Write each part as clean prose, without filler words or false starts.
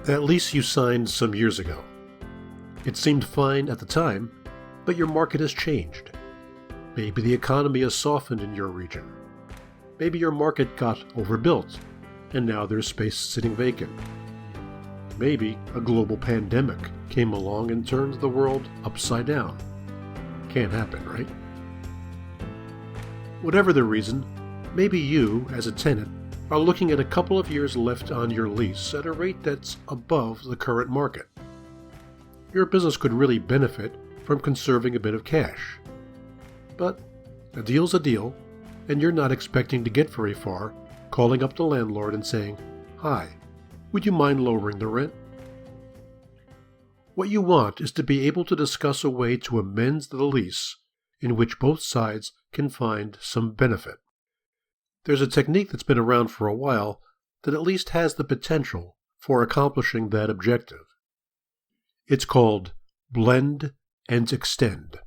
That lease you signed some years ago. It seemed fine at the time, but your market has changed. Maybe the economy has softened in your region. Maybe your market got overbuilt, and now there's space sitting vacant. Maybe a global pandemic came along and turned the world upside down. Can't happen, right? Whatever the reason, maybe you, as a tenant, are looking at a couple of years left on your lease at a rate that's above the current market. Your business could really benefit from conserving a bit of cash. But a deal's a deal, and you're not expecting to get very far calling up the landlord and saying, "Hi, would you mind lowering the rent?" What you want is to be able to discuss a way to amend the lease in which both sides can find some benefit. There's a technique that's been around for a while that at least has the potential for accomplishing that objective. It's called blend and extend.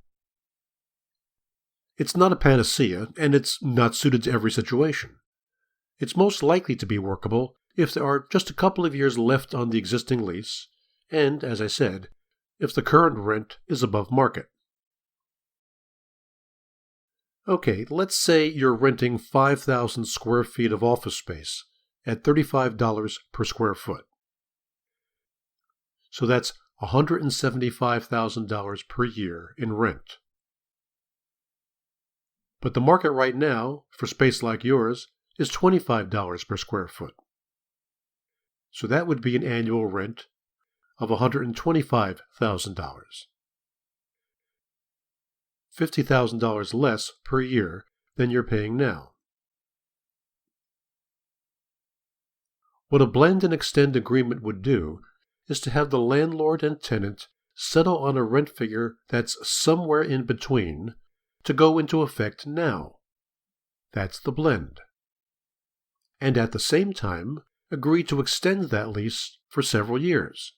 It's not a panacea, and it's not suited to every situation. It's most likely to be workable if there are just a couple of years left on the existing lease, and, as I said, if the current rent is above market. Okay, let's say you're renting 5,000 square feet of office space at $35 per square foot. So that's $175,000 per year in rent. But the market right now, for space like yours, is $25 per square foot. So that would be an annual rent of $125,000. $50,000 less per year than you're paying now. What a blend and extend agreement would do is to have the landlord and tenant settle on a rent figure that's somewhere in between to go into effect now. That's the blend. And at the same time, agree to extend that lease for several years.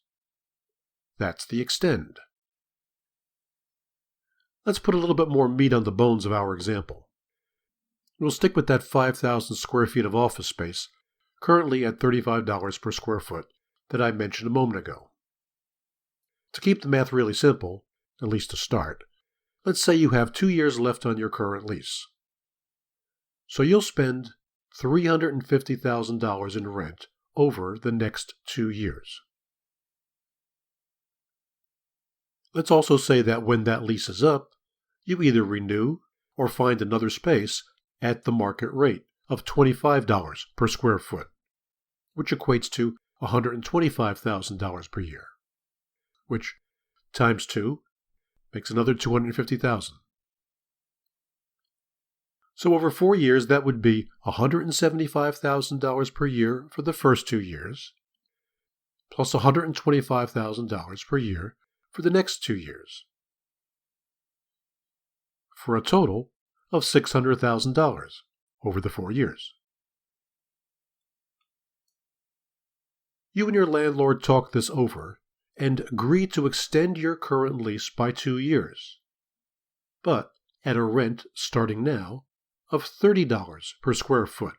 That's the extend. Let's put a little bit more meat on the bones of our example. We'll stick with that 5,000 square feet of office space, currently at $35 per square foot, that I mentioned a moment ago. To keep the math really simple, at least to start, let's say you have 2 years left on your current lease. So you'll spend $350,000 in rent over the next 2 years. Let's also say that when that lease is up, you either renew or find another space at the market rate of $25 per square foot, which equates to $125,000 per year, which times 2 makes another $250,000. So over 4 years, that would be $175,000 per year for the first 2 years, plus $125,000 per year for the next 2 years, for a total of $600,000 over the 4 years. You and your landlord talk this over and agree to extend your current lease by 2 years, but at a rent starting now of $30 per square foot.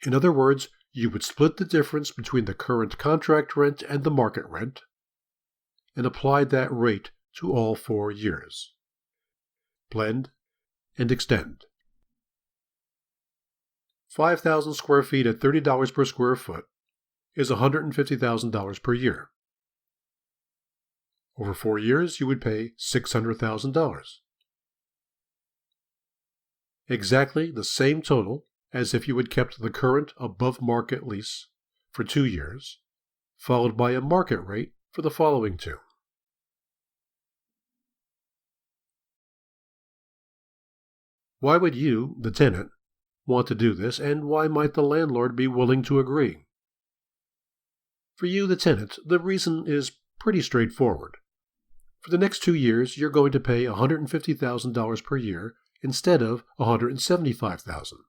In other words, you would split the difference between the current contract rent and the market rent and apply that rate to all 4 years. Blend and extend. 5,000 square feet at $30 per square foot is $150,000 per year. Over 4 years, you would pay $600,000. Exactly the same total as if you had kept the current above-market lease for 2 years, followed by a market rate for the following 2. Why would you, the tenant, want to do this, and why might the landlord be willing to agree? For you, the tenant, the reason is pretty straightforward. For the next 2 years, you're going to pay $150,000 per year instead of $175,000.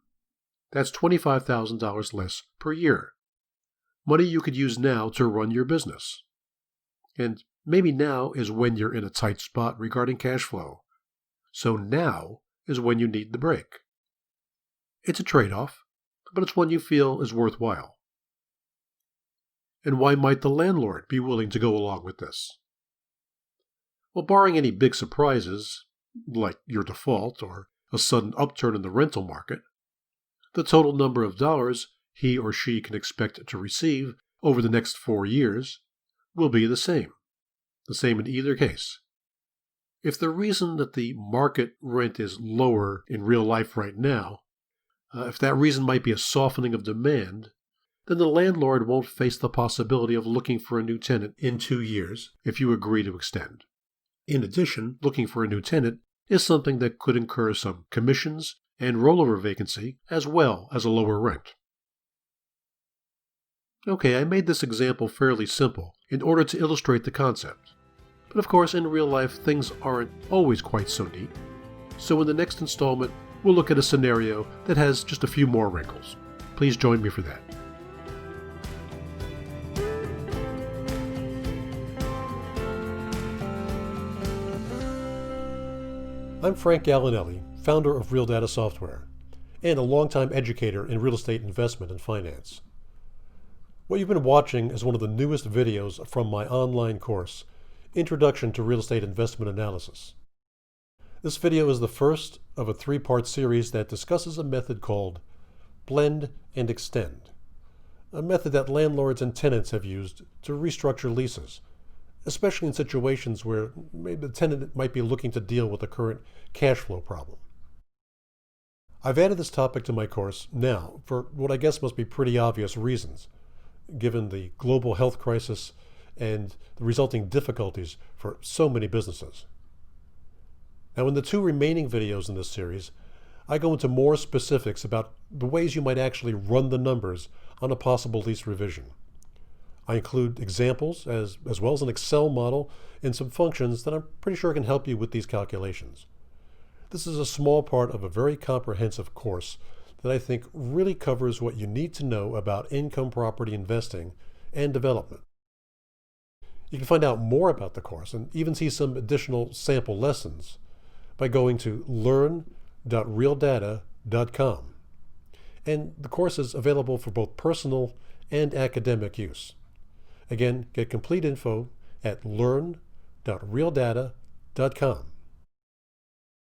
That's $25,000 less per year. Money you could use now to run your business. And maybe now is when you're in a tight spot regarding cash flow. So now is when you need the break. It's a trade-off, but it's one you feel is worthwhile. And why might the landlord be willing to go along with this? Well, barring any big surprises, like your default or a sudden upturn in the rental market, the total number of dollars he or she can expect to receive over the next 4 years will be the same in either case. If the reason that the market rent is lower in real life right now, if that reason might be a softening of demand, then the landlord won't face the possibility of looking for a new tenant in 2 years if you agree to extend. In addition, looking for a new tenant is something that could incur some commissions and rollover vacancy as well as a lower rent. Okay, I made this example fairly simple in order to illustrate the concept. But of course, in real life, things aren't always quite so neat. So in the next installment, we'll look at a scenario that has just a few more wrinkles. Please join me for that. I'm Frank Gallinelli, founder of Real Data Software, and a longtime educator in real estate investment and finance. What you've been watching is one of the newest videos from my online course, Introduction to Real Estate Investment Analysis. This video is the first of a 3-part series that discusses a method called blend and extend, a method that landlords and tenants have used to restructure leases, especially in situations where maybe the tenant might be looking to deal with a current cash flow problem. I've added this topic to my course now for what I guess must be pretty obvious reasons, given the global health crisis and the resulting difficulties for so many businesses. Now, in the 2 remaining videos in this series, I go into more specifics about the ways you might actually run the numbers on a possible lease revision. I include examples as well as an Excel model and some functions that I'm pretty sure can help you with these calculations. This is a small part of a very comprehensive course that I think really covers what you need to know about income property investing and development. You can find out more about the course and even see some additional sample lessons by going to learn.realdata.com. And the course is available for both personal and academic use. Again, get complete info at learn.realdata.com.